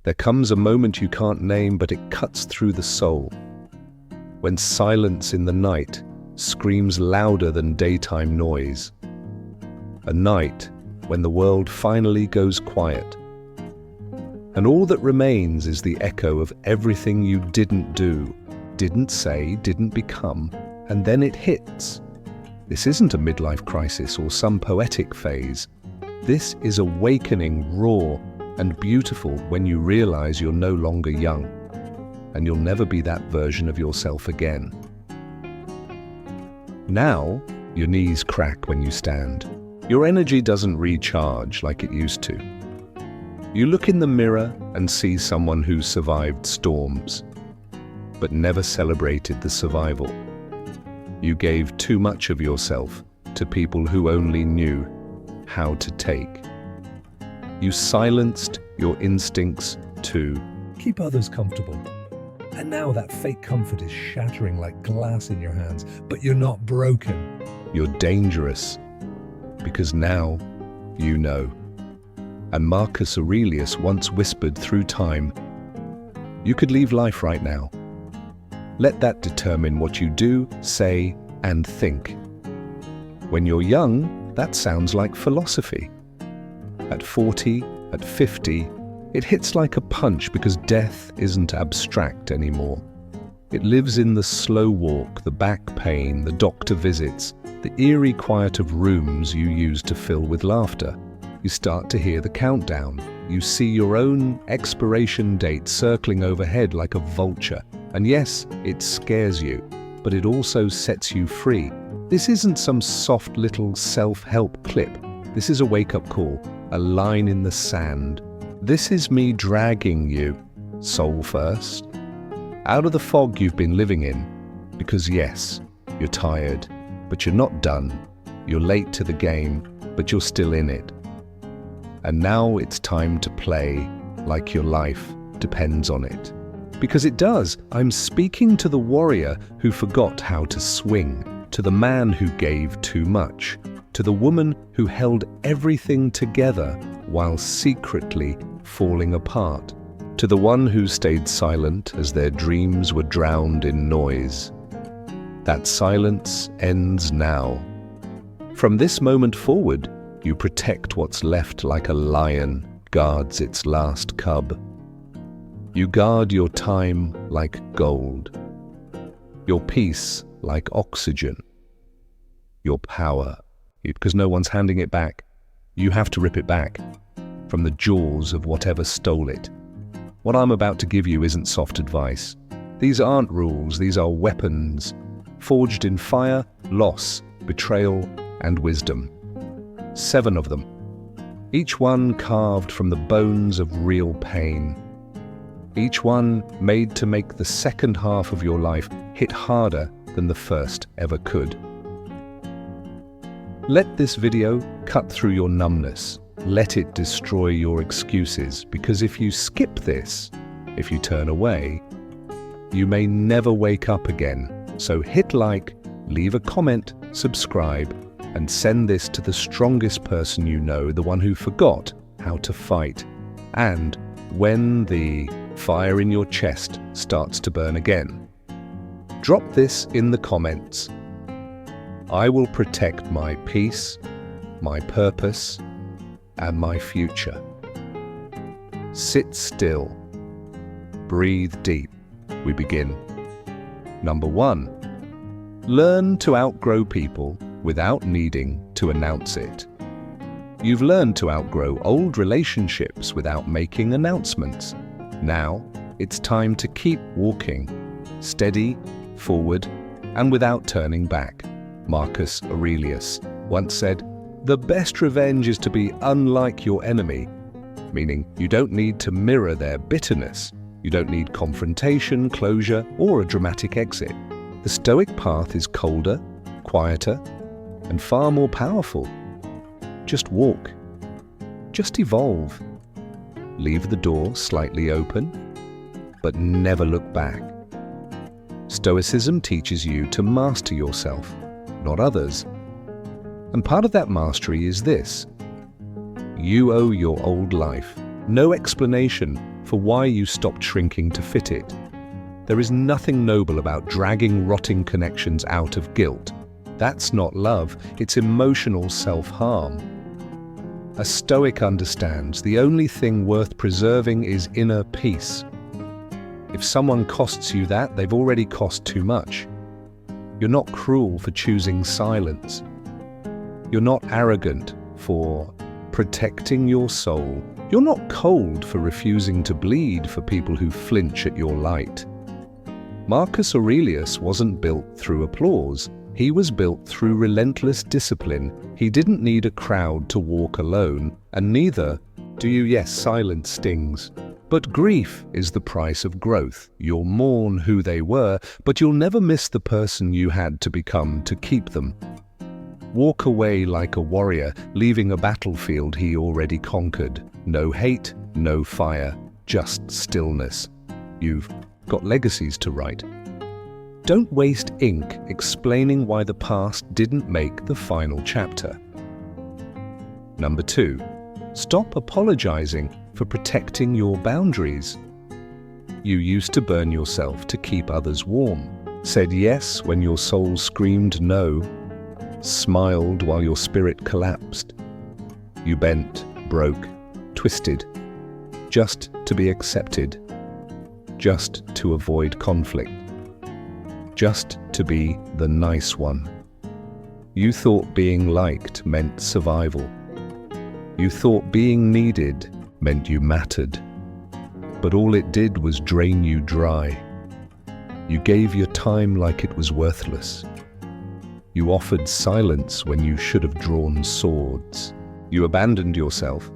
There comes a moment you can't name, but it cuts through the soul. When silence in the night screams louder than daytime noise. A night when the world finally goes quiet. And all that remains is the echo of everything you didn't do, didn't say, didn't become, and then it hits. This isn't a midlife crisis or some poetic phase. This is awakening, raw, and beautiful when you realize you're no longer young, and you'll never be that version of yourself again. Now, your knees crack when you stand. Your energy doesn't recharge like it used to. You look in the mirror and see someone who survived storms, but never celebrated the survival. You gave too much of yourself to people who only knew how to take. You silenced your instincts to keep others comfortable. And now that fake comfort is shattering like glass in your hands, but you're not broken. You're dangerous, because now you know. And Marcus Aurelius once whispered through time, you could leave life right now. Let that determine what you do, say, and think. When you're young, that sounds like philosophy. At 40, at 50, it hits like a punch because death isn't abstract anymore. It lives in the slow walk, the back pain, the doctor visits, the eerie quiet of rooms you use to fill with laughter. You start to hear the countdown. You see your own expiration date circling overhead like a vulture. And yes, it scares you, but it also sets you free. This isn't some soft little self-help clip. This is a wake-up call, a line in the sand. This is me dragging you, soul first, out of the fog you've been living in. Because yes, you're tired, but you're not done. You're late to the game, but you're still in it. And now it's time to play like your life depends on it. Because it does. I'm speaking to the warrior who forgot how to swing, to the man who gave too much, to the woman who held everything together while secretly falling apart, to the one who stayed silent as their dreams were drowned in noise. That silence ends now. From this moment forward, you protect what's left like a lion guards its last cub. You guard your time like gold, your peace like oxygen, your power, because no one's handing it back. You have to rip it back from the jaws of whatever stole it. What I'm about to give you isn't soft advice. These aren't rules, these are weapons, forged in fire, loss, betrayal, and wisdom. 7 of them, each one carved from the bones of real pain. Each one made to make the second half of your life hit harder than the first ever could. Let this video cut through your numbness. Let it destroy your excuses, because if you skip this, if you turn away, you may never wake up again. So hit like, leave a comment, subscribe, and send this to the strongest person you know, the one who forgot how to fight. And when the fire in your chest starts to burn again, drop this in the comments. I will protect my peace, my purpose, and my future. Sit still. Breathe deep. We begin. Number 1. Learn to outgrow people without needing to announce it. You've learned to outgrow old relationships without making announcements. Now, it's time to keep walking, steady, forward, and without turning back. Marcus Aurelius once said, "The best revenge is to be unlike your enemy," meaning you don't need to mirror their bitterness. You don't need confrontation, closure, or a dramatic exit. The Stoic path is colder, quieter, and far more powerful. Just walk. Just evolve. Leave the door slightly open, but never look back. Stoicism teaches you to master yourself, not others. And part of that mastery is this: you owe your old life no explanation, for why you stopped shrinking to fit it. There is nothing noble about dragging rotting connections out of guilt. That's not love, it's emotional self-harm. A Stoic understands the only thing worth preserving is inner peace. If someone costs you that, they've already cost too much. You're not cruel for choosing silence. You're not arrogant for protecting your soul. You're not cold for refusing to bleed for people who flinch at your light. Marcus Aurelius wasn't built through applause. He was built through relentless discipline. He didn't need a crowd to walk alone, and neither do you. Yes, silence stings. But grief is the price of growth. You'll mourn who they were, but you'll never miss the person you had to become to keep them. Walk away like a warrior, leaving a battlefield he already conquered. No hate, no fire, just stillness. You've got legacies to write. Don't waste ink explaining why the past didn't make the final chapter. Number 2, stop apologizing for protecting your boundaries. You used to burn yourself to keep others warm, said yes when your soul screamed no, smiled while your spirit collapsed. You bent, broke, twisted, just to be accepted, just to avoid conflict, just to be the nice one. You thought being liked meant survival. You thought being needed meant you mattered. But all it did was drain you dry. You gave your time like it was worthless. You offered silence when you should have drawn swords. You abandoned yourself,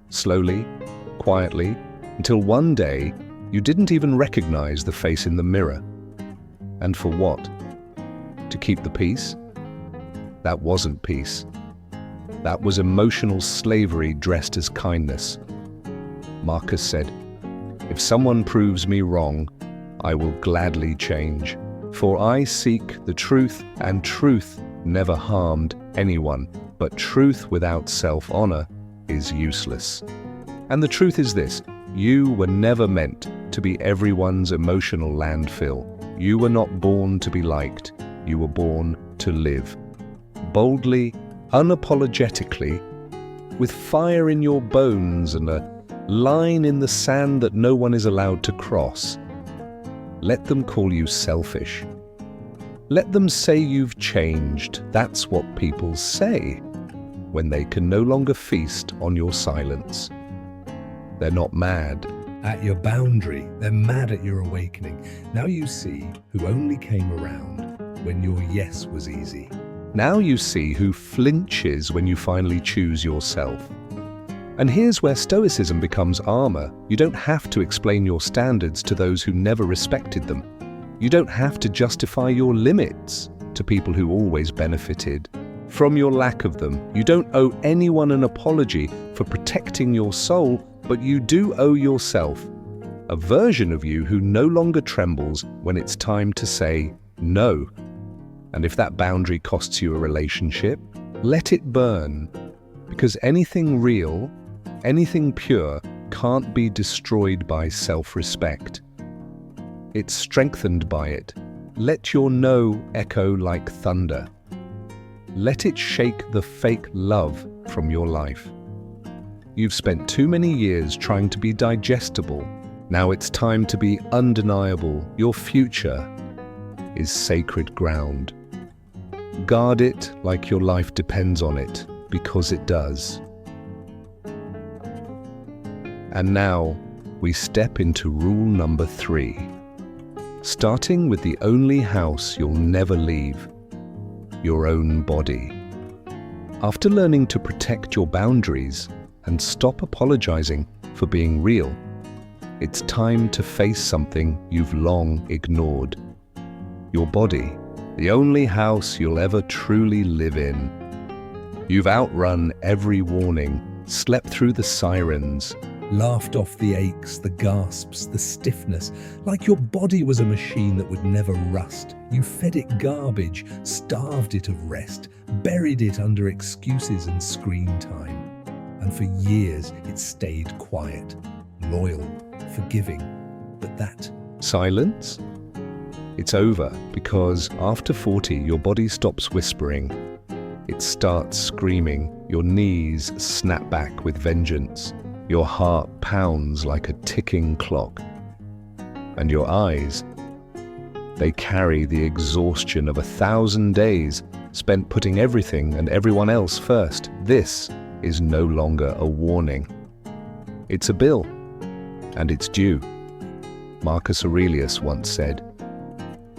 slowly, quietly, until one day you didn't even recognize the face in the mirror. And for what? To keep the peace? That wasn't peace. That was emotional slavery dressed as kindness. Marcus said, "If someone proves me wrong, I will gladly change. For I seek the truth, and truth never harmed anyone. But truth without self-honor is useless." And the truth is this: you were never meant to be everyone's emotional landfill. You were not born to be liked. You were born to live. Boldly, unapologetically, with fire in your bones and a line in the sand that no one is allowed to cross. Let them call you selfish. Let them say you've changed. That's what people say when they can no longer feast on your silence. They're not mad At your boundary, they're mad at your awakening. Now you see who only came around when your yes was easy. Now you see who flinches when you finally choose yourself. And here's where Stoicism becomes armor. You don't have to explain your standards to those who never respected them. You don't have to justify your limits to people who always benefited from your lack of them. You don't owe anyone an apology for protecting your soul, but you do owe yourself a version of you who no longer trembles when it's time to say no. And if that boundary costs you a relationship, let it burn. Because anything real, anything pure, can't be destroyed by self-respect. It's strengthened by it. Let your no echo like thunder. Let it shake the fake love from your life. You've spent too many years trying to be digestible. Now it's time to be undeniable. Your future is sacred ground. Guard it like your life depends on it, because it does. And now we step into rule number 3. Starting with the only house you'll never leave, your own body. After learning to protect your boundaries and stop apologizing for being real, it's time to face something you've long ignored. Your body, the only house you'll ever truly live in. You've outrun every warning, slept through the sirens, Laughed off the aches, the gasps, the stiffness, like your body was a machine that would never rust. You fed it garbage, starved it of rest, buried it under excuses and screen time. And for years it stayed quiet, loyal, forgiving. But that Silence? It's over, because after 40, your body stops whispering. It starts screaming. Your knees snap back with vengeance. Your heart pounds like a ticking clock. And your eyes, they carry the exhaustion of 1,000 days spent putting everything and everyone else first. This is no longer a warning. It's a bill, and it's due. Marcus Aurelius once said,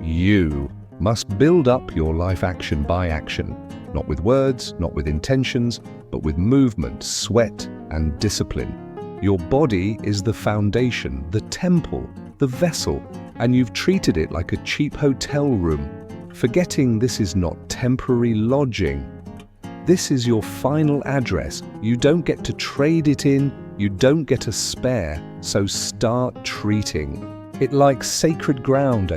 "You must build up your life action by action, not with words, not with intentions, but with movement, sweat, and discipline. Your body is the foundation, the temple, the vessel, and you've treated it like a cheap hotel room, forgetting this is not temporary lodging. This is your final address. You don't get to trade it in, you don't get a spare, so start treating it like sacred ground,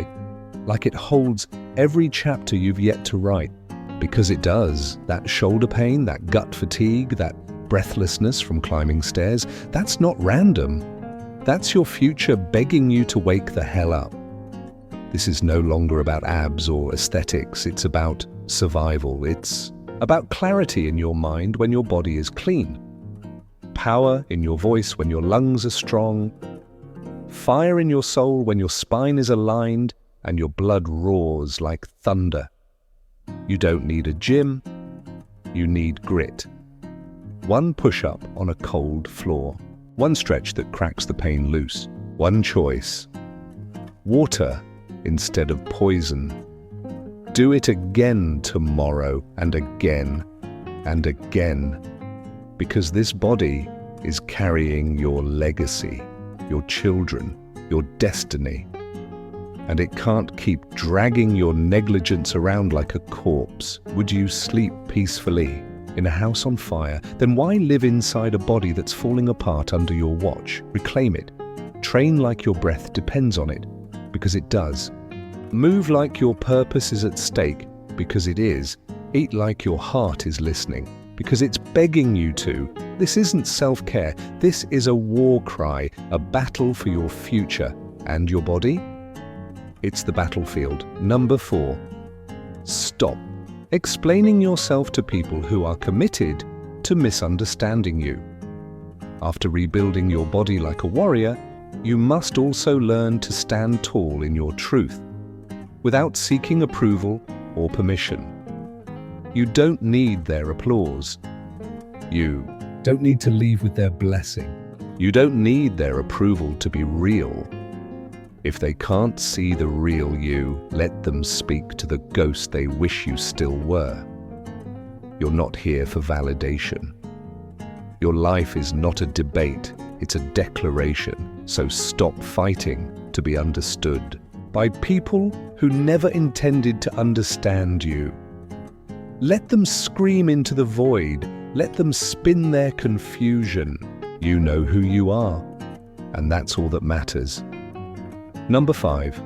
like it holds every chapter you've yet to write. Because it does. That shoulder pain, that gut fatigue, that breathlessness from climbing stairs, that's not random. That's your future begging you to wake the hell up. This is no longer about abs or aesthetics. It's about survival. It's about clarity in your mind when your body is clean. Power in your voice when your lungs are strong. Fire in your soul when your spine is aligned and your blood roars like thunder. You don't need a gym. You need grit. One push-up on a cold floor. One stretch that cracks the pain loose. One choice. Water instead of poison. Do it again tomorrow and again and again. Because this body is carrying your legacy, your children, your destiny. And it can't keep dragging your negligence around like a corpse. Would you sleep peacefully in a house on fire? Then why live inside a body that's falling apart under your watch? Reclaim it. Train like your breath depends on it, because it does. Move like your purpose is at stake, because it is. Eat like your heart is listening, because it's begging you to. This isn't self-care. This is a war cry, a battle for your future. And your body? It's the battlefield. Number 4. Stop explaining yourself to people who are committed to misunderstanding you. After rebuilding your body like a warrior, you must also learn to stand tall in your truth, without seeking approval or permission. You don't need their applause. You don't need to leave with their blessing. You don't need their approval to be real. If they can't see the real you, let them speak to the ghost they wish you still were. You're not here for validation. Your life is not a debate, it's a declaration. So stop fighting to be understood by people who never intended to understand you. Let them scream into the void. Let them spin their confusion. You know who you are, and that's all that matters. Number 5.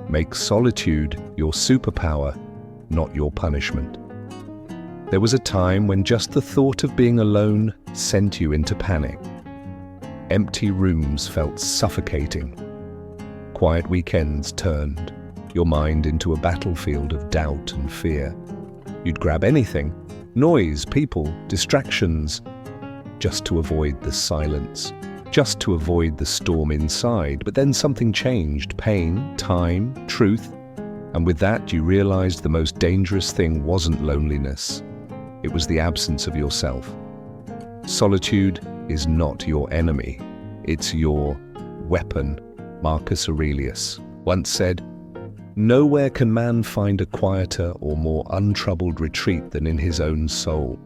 Make solitude your superpower, not your punishment. There was a time when just the thought of being alone sent you into panic. Empty rooms felt suffocating. Quiet weekends turned your mind into a battlefield of doubt and fear. You'd grab anything, noise, people, distractions, just to avoid the silence, just to avoid the storm inside. But then something changed. Pain, time, truth. And with that, you realized the most dangerous thing wasn't loneliness. It was the absence of yourself. Solitude is not your enemy. It's your weapon. Marcus Aurelius once said, "Nowhere can man find a quieter or more untroubled retreat than in his own soul."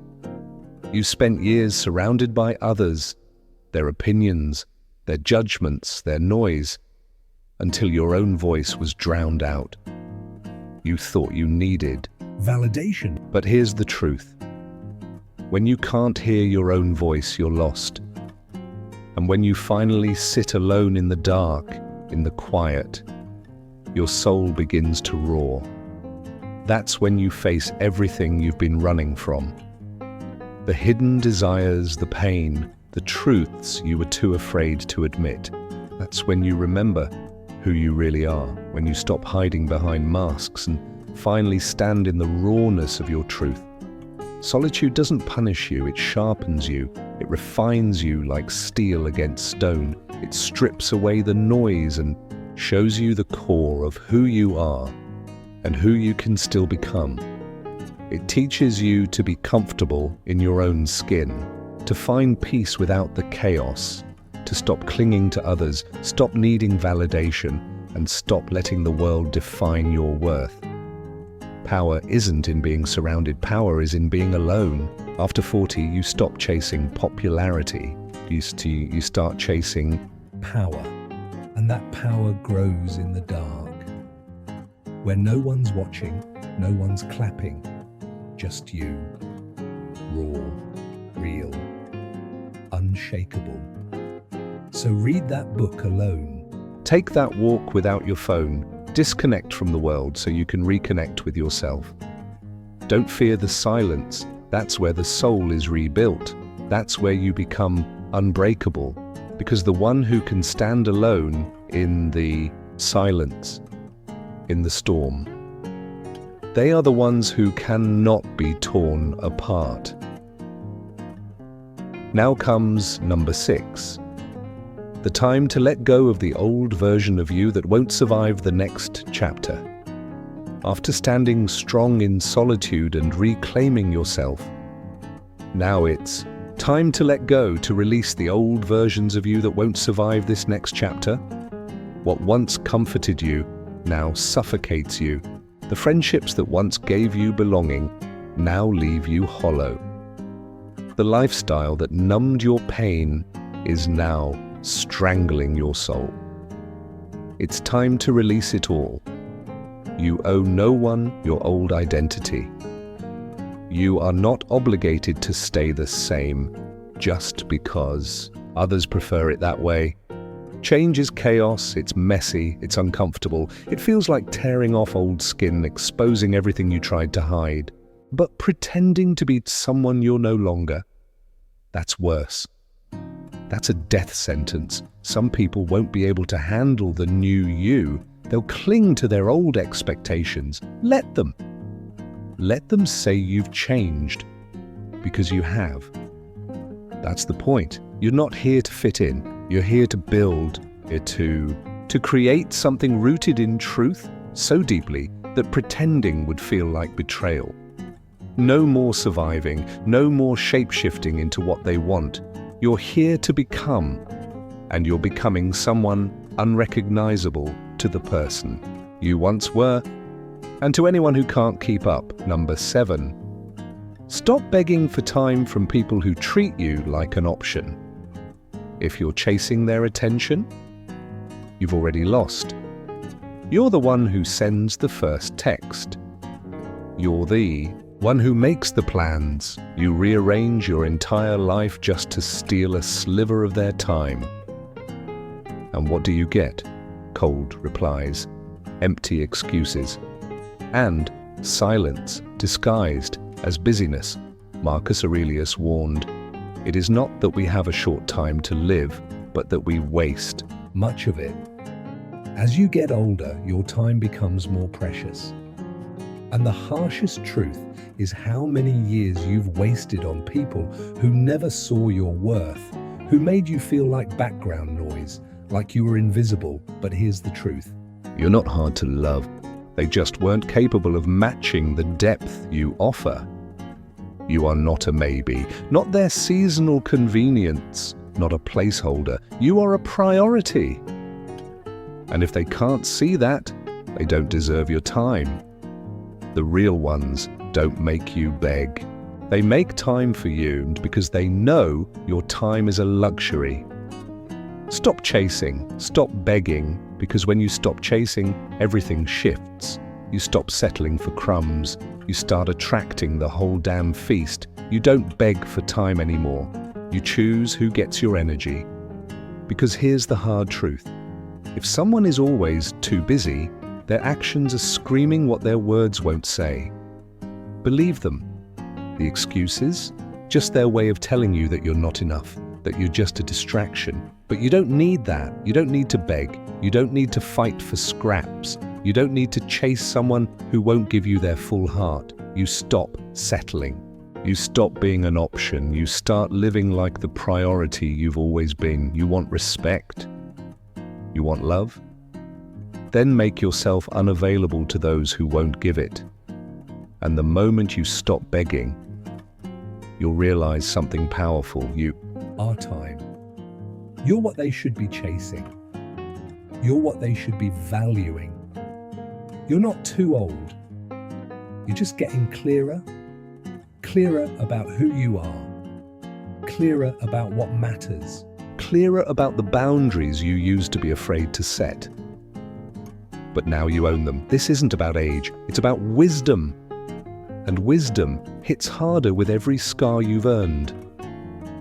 You spent years surrounded by others, their opinions, their judgments, their noise, until your own voice was drowned out. You thought you needed validation. But here's the truth. When you can't hear your own voice, you're lost. And when you finally sit alone in the dark, in the quiet, your soul begins to roar. That's when you face everything you've been running from. The hidden desires, the pain, the truths you were too afraid to admit. That's when you remember who you really are, when you stop hiding behind masks and finally stand in the rawness of your truth. Solitude doesn't punish you, it sharpens you. It refines you like steel against stone. It strips away the noise and shows you the core of who you are and who you can still become. It teaches you to be comfortable in your own skin, to find peace without the chaos, to stop clinging to others, stop needing validation, and stop letting the world define your worth. Power isn't in being surrounded, power is in being alone. After 40, you stop chasing popularity. You start chasing power. And that power grows in the dark, where no one's watching, no one's clapping, just you. Raw, real, unshakable. So read that book alone. Take that walk without your phone. Disconnect from the world so you can reconnect with yourself. Don't fear the silence. That's where the soul is rebuilt. That's where you become unbreakable. Because the one who can stand alone in the silence, in the storm, they are the ones who cannot be torn apart. Now comes number 6. The time to let go of the old version of you that won't survive the next chapter. After standing strong in solitude and reclaiming yourself, now it's time to let go, to release the old versions of you that won't survive this next chapter. What once comforted you now suffocates you. The friendships that once gave you belonging now leave you hollow. The lifestyle that numbed your pain is now strangling your soul. It's time to release it all. You owe no one your old identity. You are not obligated to stay the same just because others prefer it that way. Change is chaos, it's messy, it's uncomfortable. It feels like tearing off old skin, exposing everything you tried to hide. But pretending to be someone you're no longer, that's worse. That's a death sentence. Some people won't be able to handle the new you. They'll cling to their old expectations. Let them. Let them say you've changed, because you have. That's the point. You're not here to fit in. You're here to build, to create something rooted in truth so deeply that pretending would feel like betrayal. No more surviving, no more shape-shifting into what they want. You're here to become, and you're becoming someone unrecognizable to the person you once were. And to anyone who can't keep up, number 7. Stop begging for time from people who treat you like an option. If you're chasing their attention, you've already lost. You're the one who sends the first text. You're the one who makes the plans. You rearrange your entire life just to steal a sliver of their time. And what do you get? Cold replies, empty excuses, and silence disguised as busyness. Marcus Aurelius warned, "It is not that we have a short time to live, but that we waste much of it." As you get older, your time becomes more precious. And the harshest truth is how many years you've wasted on people who never saw your worth, who made you feel like background noise, like you were invisible. But here's the truth. You're not hard to love. They just weren't capable of matching the depth you offer. You are not a maybe, not their seasonal convenience, not a placeholder. You are a priority. And if they can't see that, they don't deserve your time. The real ones don't make you beg. They make time for you because they know your time is a luxury. Stop chasing, stop begging, because when you stop chasing, everything shifts. You stop settling for crumbs. You start attracting the whole damn feast. You don't beg for time anymore. You choose who gets your energy. Because here's the hard truth. If someone is always too busy, their actions are screaming what their words won't say. Believe them. The excuses? Just their way of telling you that you're not enough. that you're just a distraction. But you don't need that. You don't need to beg. You don't need to fight for scraps. You don't need to chase someone who won't give you their full heart. You stop settling. You stop being an option. You start living like the priority you've always been. You want respect. You want love? Then make yourself unavailable to those who won't give it. And the moment you stop begging, you'll realize something powerful. You Our time. You're what they should be chasing. You're what they should be valuing. You're not too old. You're just getting clearer about who you are, clearer about what matters, clearer about the boundaries you used to be afraid to set. But now you own them. This isn't about age, it's about wisdom. And wisdom hits harder with every scar you've earned.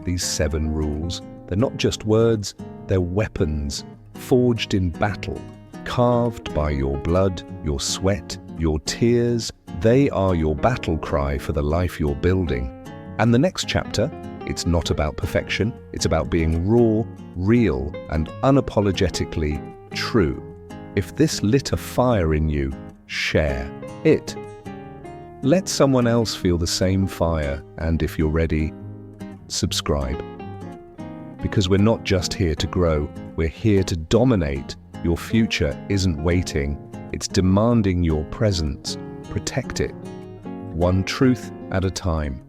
These 7 rules, they're not just words, they're weapons, forged in battle, carved by your blood, your sweat, your tears. They are your battle cry for the life you're building. And the next chapter, it's not about perfection, it's about being raw, real, and unapologetically true. If this lit a fire in you, share it. Let someone else feel the same fire, and if you're ready, subscribe. Because we're not just here to grow, we're here to dominate. Your future isn't waiting, it's demanding your presence. Protect it, one truth at a time.